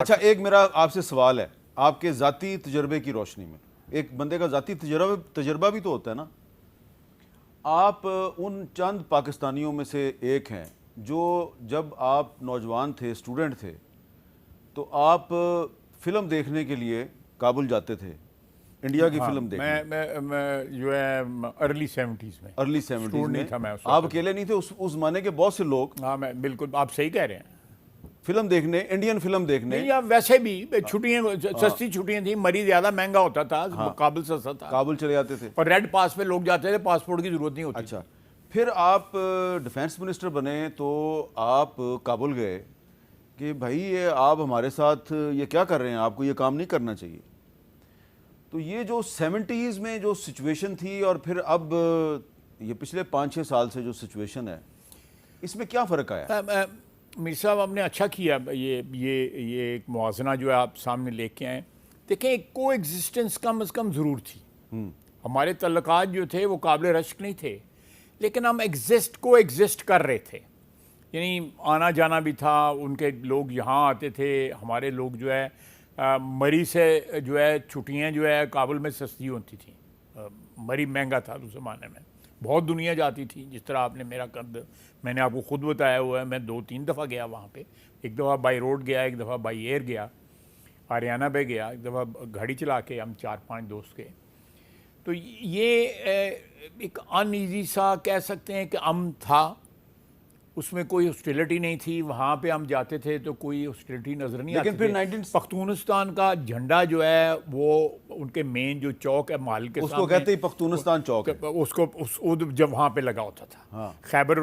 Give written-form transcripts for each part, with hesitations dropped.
اچھا، ایک میرا آپ سے سوال ہے، آپ کے ذاتی تجربے کی روشنی میں، ایک بندے کا ذاتی تجربہ بھی تو ہوتا ہے نا. آپ ان چند پاکستانیوں میں سے ایک ہیں جو جب آپ نوجوان تھے، اسٹوڈنٹ تھے، تو آپ فلم دیکھنے کے لیے کابل جاتے تھے، انڈیا کی فلم دیکھنے. میں جو ہے ارلی 70s میں ارلی 70s میں نہیں تھا میں اس آپ وقت. اکیلے نہیں تھے، اس زمانے کے بہت سے لوگ ہاں میں بالکل آپ صحیح کہہ رہے ہیں. فلم دیکھنے، انڈین فلم دیکھنے. نہیں یا ویسے بھی چھٹیاں سستی چھٹیاں تھیں، مری زیادہ مہنگا ہوتا تھا، کابل سستا تھا، کابل چلے جاتے تھے. اور ریڈ پاس پہ لوگ جاتے تھے، پاسپورٹ کی ضرورت نہیں ہوتی. اچھا، پھر آپ ڈیفینس منسٹر بنے تو آپ کابل گئے کہ بھائی یہ آپ ہمارے ساتھ یہ کیا کر رہے ہیں، آپ کو یہ کام نہیں کرنا چاہیے. تو یہ جو 70s میں جو سچویشن تھی اور پھر اب یہ پچھلے 5-6 سال سے جو سچویشن ہے، اس میں کیا فرق آیا؟ میر صاحب آپ نے اچھا کیا یہ ایک موازنہ جو ہے آپ سامنے لے کے آئیں. دیکھیں ایک کو ایگزسٹنس کم از کم ضرور تھی. ہمارے تعلقات جو تھے وہ قابل رشک نہیں تھے، لیکن ہم کو ایگزسٹ کر رہے تھے. یعنی آنا جانا بھی تھا، ان کے لوگ یہاں آتے تھے، ہمارے لوگ جو ہے مری سے جو ہے چھٹیاں جو ہے کابل میں سستی ہوتی تھیں. مری مہنگا تھا اس زمانے میں، بہت دنیا جاتی تھی. جس طرح آپ نے میرا قد میں نے آپ کو خود بتایا ہوا ہے، میں 2-3 دفعہ گیا وہاں پہ. ایک دفعہ بائی روڈ گیا، ایک دفعہ بائی ایئر گیا، ہریانہ پہ گیا، ایک دفعہ گاڑی چلا کے ہم 4-5 دوست گئے. تو یہ ایک ان ایزی سا کہہ سکتے ہیں کہ امن تھا، اس میں کوئی ہاسٹیلٹی نہیں تھی. وہاں پہ ہم جاتے تھے تو کوئی ہاسٹیلٹی نظر نہیں آتی. لیکن پھر پختونستان کا جھنڈا جو ہے وہ ان کے مین جو چوک ہے محل کے اس سامنے، کو کہتے ہی پختونستان چوک ہے، اس کو جب وہاں پہ لگا ہوتا تھا. خیبر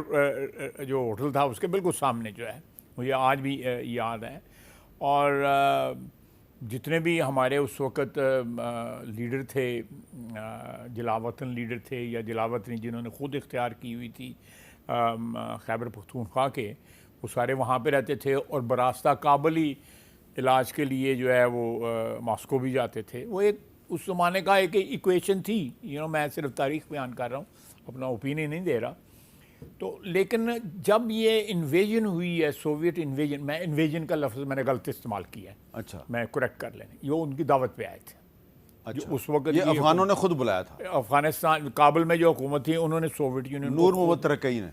جو ہوٹل تھا اس کے بالکل سامنے جو ہے، مجھے آج بھی یاد ہے. اور جتنے بھی ہمارے اس وقت لیڈر تھے، جلاوطن لیڈر تھے یا جلاوطنی جنہوں نے خود اختیار کی ہوئی تھی خیبر پختونخوا کے، وہ سارے وہاں پہ رہتے تھے. اور براستہ کابل ہی علاج کے لیے جو ہے وہ ماسکو بھی جاتے تھے. وہ ایک اس زمانے کا ایک ایکویشن تھی. میں صرف تاریخ بیان کر رہا ہوں، اپنا اوپینین نہیں دے رہا. تو لیکن جب یہ انویژن ہوئی ہے، سوویٹ انویژن، میں انویژن کا لفظ میں نے غلط استعمال کیا ہے. اچھا، میں کریکٹ کر لینے، یہ ان کی دعوت پہ آئے تھے. اچھا، اس وقت یہ افغانوں نے خود بلایا تھا. افغانستان کابل میں جو حکومت تھی انہوں نے سوویٹ یونین، نور محمد ترکی نے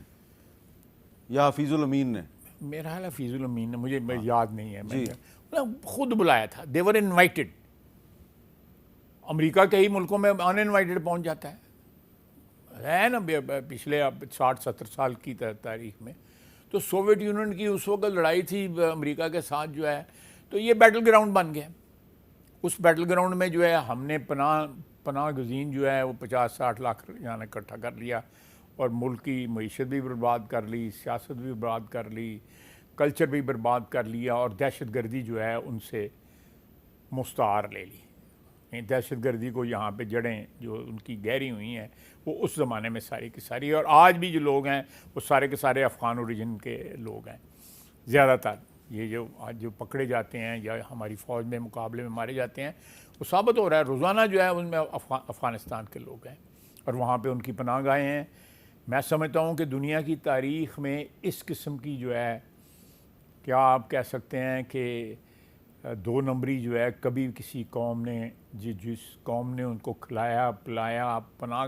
یا حفیظ الامین نے، میرا خیال حفیظ الامین نے، مجھے یاد نہیں ہے، میں خود بلایا تھا. دے ور انوائٹڈ. امریکہ کے ہی ملکوں میں ان انوائٹڈ پہنچ جاتا ہے نا پچھلے 60-70 سال کی تاریخ میں. تو سوویٹ یونین کی اس وقت لڑائی تھی امریکہ کے ساتھ جو ہے، تو یہ بیٹل گراؤنڈ بن گیا. اس بیٹل گراؤنڈ میں جو ہے ہم نے پناہ گزین جو ہے وہ 50-60 لاکھ یعنی اکٹھا کر لیا، اور ملک کی معیشت بھی برباد کر لی، سیاست بھی برباد کر لی، کلچر بھی برباد کر لیا، اور دہشت گردی جو ہے ان سے مستعار لے لی. دہشت گردی کو یہاں پہ جڑیں جو ان کی گہری ہوئی ہیں وہ اس زمانے میں ساری کی ساری، اور آج بھی جو لوگ ہیں وہ سارے کے سارے افغان اوریجن کے لوگ ہیں زیادہ تر. یہ جو آج جو پکڑے جاتے ہیں یا ہماری فوج میں مقابلے میں مارے جاتے ہیں، وہ ثابت ہو رہا ہے روزانہ جو ہے ان میں افغانستان کے لوگ ہیں، اور وہاں پہ ان کی پناہ گاہیں ہیں. میں سمجھتا ہوں کہ دنیا کی تاریخ میں اس قسم کی جو ہے، کیا آپ کہہ سکتے ہیں کہ 2 نمبری جو ہے کبھی کسی قوم نے جس قوم نے ان کو کھلایا پلایا پناہ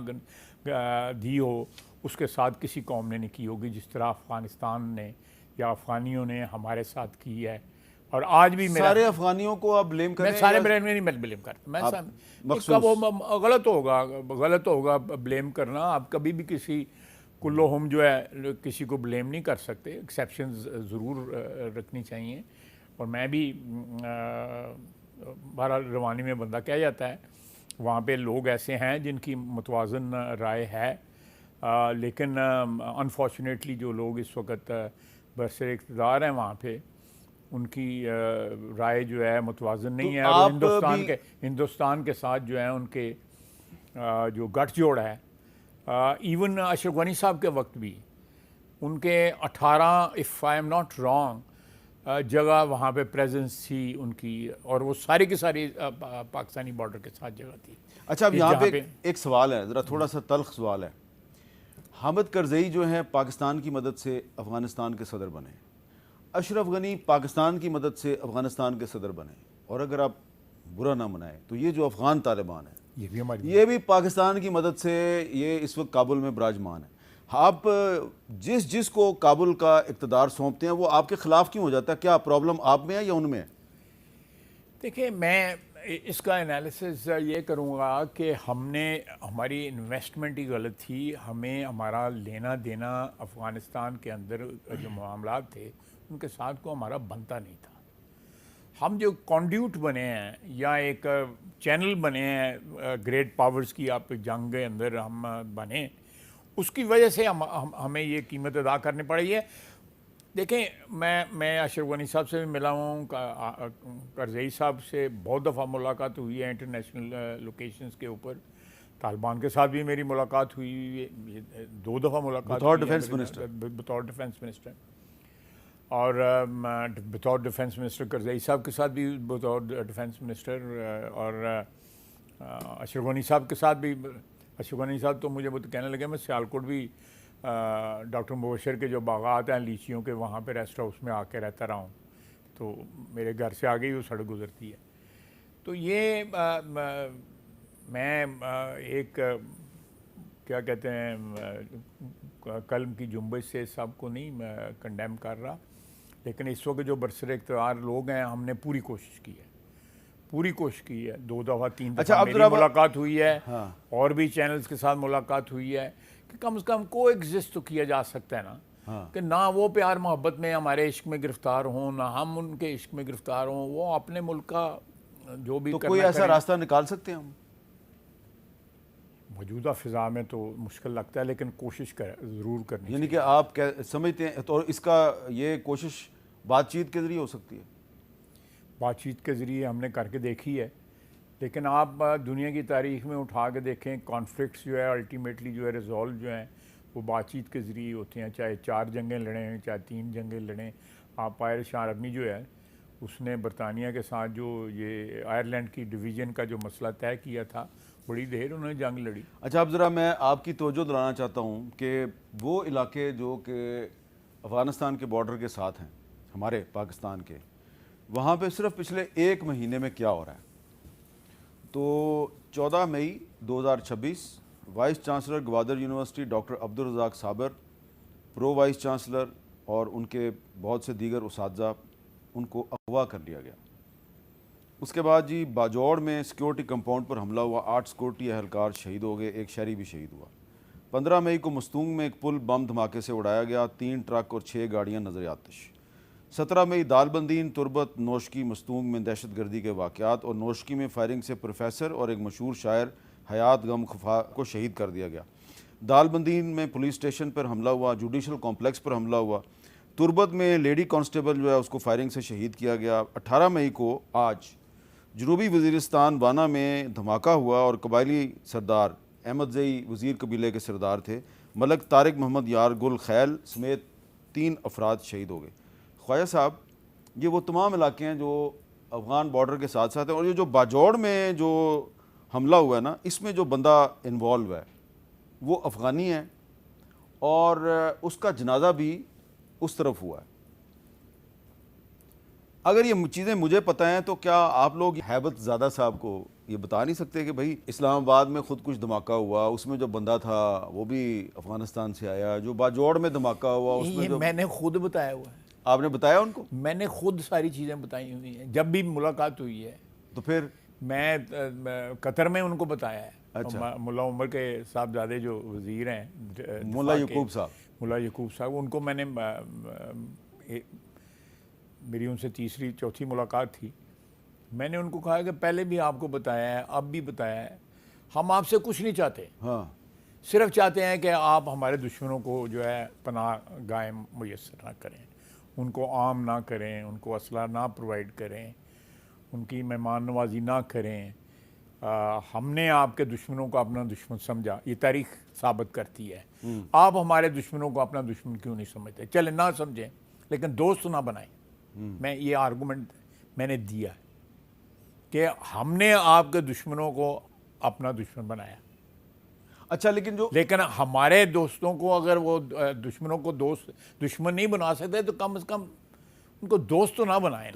دی ہو، اس کے ساتھ کسی قوم نے نہیں کی ہوگی جس طرح افغانستان نے یا افغانیوں نے ہمارے ساتھ کی ہے. اور آج بھی سارے افغانیوں کو آپ بلیم کریں؟ میں سارے نہیں بلیم کرتا. میں وہ غلط ہوگا بلیم کرنا. آپ کبھی بھی کسی کلو ہم جو ہے کسی کو بلیم نہیں کر سکتے، ایکسیپشنز ضرور رکھنی چاہیے. اور میں بھی بہرحال روانی میں بندہ کہہ جاتا ہے، وہاں پہ لوگ ایسے ہیں جن کی متوازن رائے ہے، لیکن انفارچونیٹلی جو لوگ اس وقت برسر اقتدار ہیں وہاں پہ، ان کی رائے جو ہے متوازن نہیں ہے. اور ہندوستان کے ساتھ جو ہے ان کے جو گٹھ جوڑ ہے، ایون اشرف غنی صاحب کے وقت بھی ان کے 18 if I am not wrong جگہ وہاں پہ پریزنس تھی ان کی، اور وہ ساری کی ساری پاکستانی بارڈر کے ساتھ جگہ تھی. اچھا، اب یہاں پہ ایک سوال ہے، ذرا تھوڑا سا تلخ سوال ہے. حامد کرزئی جو ہیں پاکستان کی مدد سے افغانستان کے صدر بنے، اشرف غنی پاکستان کی مدد سے افغانستان کے صدر بنے، اور اگر آپ برا نہ منائیں تو یہ جو افغان طالبان ہیں یہ بھی پاکستان کی مدد سے یہ اس وقت کابل میں براجمان ہے. آپ جس کو کابل کا اقتدار سونپتے ہیں وہ آپ کے خلاف کیوں ہو جاتا ہے؟ کیا پرابلم آپ میں ہے یا ان میں ہے؟ دیکھیں، میں اس کا انالیسس یہ کروں گا کہ ہماری انویسٹمنٹ ہی غلط تھی. ہمیں ہمارا لینا دینا افغانستان کے اندر جو معاملات تھے ان کے ساتھ کو ہمارا بنتا نہیں تھا. ہم جو کانڈیوٹ بنے ہیں یا ایک چینل بنے ہیں گریٹ پاورز کی آپ جنگ کے اندر ہم بنے، اس کی وجہ سے ہمیں یہ قیمت ادا کرنی پڑی ہے. دیکھیں، میں اشرف غنی صاحب سے بھی ملا ہوں، کرزئی صاحب سے بہت دفعہ ملاقات ہوئی ہے انٹرنیشنل لوکیشنز کے اوپر. طالبان کے ساتھ بھی میری ملاقات ہوئی، 2 دفعہ ملاقات بطور ہوئی ڈیفنس منسٹر. بطور ڈیفنس منسٹر. اور بطور ڈیفنس منسٹر کرزئی صاحب کے ساتھ بھی بطور ڈیفنس منسٹر، اور اشرف غنی صاحب کے ساتھ بھی. اشرف غنی صاحب تو مجھے کہنے لگے میں سیالکوٹ بھی ڈاکٹر مبشر کے جو باغات ہیں لیچیوں کے وہاں پہ ریسٹ ہاؤس میں آ کے رہتا رہا ہوں، تو میرے گھر سے آگے ہی وہ سڑک گزرتی ہے. تو یہ میں ایک کیا کہتے ہیں قلم کی جنبش سے سب کو نہیں کنڈیم کر رہا، لیکن اس وقت جو برسر اقتدار لوگ ہیں ہم نے پوری کوشش کی ہے، 2 دفعہ 3 دفعہ میری ملاقات ہوئی ہے، اور بھی چینلز کے ساتھ ملاقات ہوئی ہے کہ کم از کم کو ایگزسٹ تو کیا جا سکتا ہے نا، کہ نہ وہ پیار محبت میں ہمارے عشق میں گرفتار ہوں نہ ہم ان کے عشق میں گرفتار ہوں. وہ اپنے ملک کا جو بھی تو کوئی ایسا راستہ نکال سکتے ہیں ہم؟ موجودہ فضا میں تو مشکل لگتا ہے، لیکن کوشش ضرور کرنی یعنی کہ آپ سمجھتے ہیں تو اس کا یہ کوشش بات چیت کے ذریعے ہو سکتی ہے؟ بات چیت کے ذریعے ہم نے کر کے دیکھی ہے، لیکن آپ دنیا کی تاریخ میں اٹھا کے دیکھیں کانفلکٹس جو ہے الٹیمیٹلی جو ہے ریزولو جو ہیں وہ بات چیت کے ذریعے ہوتے ہیں. چاہے 4 جنگیں لڑیں، چاہے 3 جنگیں لڑیں. آپ پائر شاہ آرمی جو ہے اس نے برطانیہ کے ساتھ جو یہ آئرلینڈ کی ڈویژن کا جو مسئلہ طے کیا تھا، بڑی دیر انہوں نے جنگ لڑی. اچھا، اب ذرا میں آپ کی توجہ دلانا چاہتا ہوں کہ وہ علاقے جو کہ افغانستان کے بارڈر کے ساتھ ہیں ہمارے پاکستان کے، وہاں پہ صرف پچھلے 1 مہینے میں کیا ہو رہا ہے. تو 14 مئی 2026 vice chancellor Gwadar university doctor Abdul Razzaq Sabir, pro vice chancellor اور ان کے بہت سے دیگر اساتذہ، ان کو اغوا کر لیا گیا. اس کے بعد جی باجوڑ میں سیکیورٹی کمپاؤنڈ پر حملہ ہوا، 8 سیکورٹی اہلکار شہید ہو گئے، 1 شہری بھی شہید ہوا. 15 مئی کو مستونگ میں ایک پل بم دھماکے سے اڑایا گیا، 3 ٹرک اور 6 گاڑیاں نظر آتش. 17 مئی دال بندین، تربت، نوشکی، مستونگ میں دہشت گردی کے واقعات، اور نوشکی میں فائرنگ سے پروفیسر اور ایک مشہور شاعر حیات غم خفا کو شہید کر دیا گیا. دال بندین میں پولیس اسٹیشن پر حملہ ہوا، جوڈیشل کمپلیکس پر حملہ ہوا. تربت میں لیڈی کانسٹیبل جو ہے اس کو فائرنگ سے شہید کیا گیا. 18 مئی کو آج جنوبی وزیرستان وانا میں دھماکہ ہوا اور قبائلی سردار احمد زئی وزیر قبیلے کے سردار تھے، ملک طارق محمد یار گل خیل سمیت 3 افراد شہید ہو گئے. خواجہ صاحب، یہ وہ تمام علاقے ہیں جو افغان بارڈر کے ساتھ ساتھ ہیں، اور یہ جو باجوڑ میں جو حملہ ہوا ہے نا، اس میں جو بندہ انوالو ہے وہ افغانی ہے، اور اس کا جنازہ بھی اس طرف ہوا ہے. اگر یہ چیزیں مجھے پتہ ہیں تو کیا آپ لوگ ہیبت زادہ صاحب کو یہ بتا نہیں سکتے کہ بھائی اسلام آباد میں خود کچھ دھماکہ ہوا، اس میں جو بندہ تھا وہ بھی افغانستان سے آیا، جو باجوڑ میں دھماکہ ہوا اس میں جو میں نے خود بتایا ہوا ہے. آپ نے بتایا ان کو؟ میں نے خود ساری چیزیں بتائی ہوئی ہیں جب بھی ملاقات ہوئی ہے. تو پھر میں قطر میں ان کو بتایا ہے. ملا عمر کے صاحبزادے جو وزیر ہیں، ملا یعقوب صاحب، ان کو میں نے میری ان سے تیسری چوتھی ملاقات تھی. میں نے ان کو کہا کہ پہلے بھی آپ کو بتایا ہے، اب بھی بتایا ہے، ہم آپ سے کچھ نہیں چاہتے، صرف چاہتے ہیں کہ آپ ہمارے دشمنوں کو جو ہے پناہ گاہیں میسر نہ کریں، ان کو عام نہ کریں، ان کو اسلحہ نہ پرووائڈ کریں، ان کی مہمان نوازی نہ کریں. ہم نے آپ کے دشمنوں کو اپنا دشمن سمجھا، یہ تاریخ ثابت کرتی ہے. آپ ہمارے دشمنوں کو اپنا دشمن کیوں نہیں سمجھتے؟ چلے نہ سمجھیں لیکن دوست نہ بنائیں. میں یہ آرگومنٹ میں نے دیا کہ ہم نے آپ کے دشمنوں کو اپنا دشمن بنایا. اچھا، لیکن ہمارے دوستوں کو اگر وہ دشمنوں کو دشمن نہیں بنا سکتے تو کم از کم ان کو دوست تو نہ بنائیں.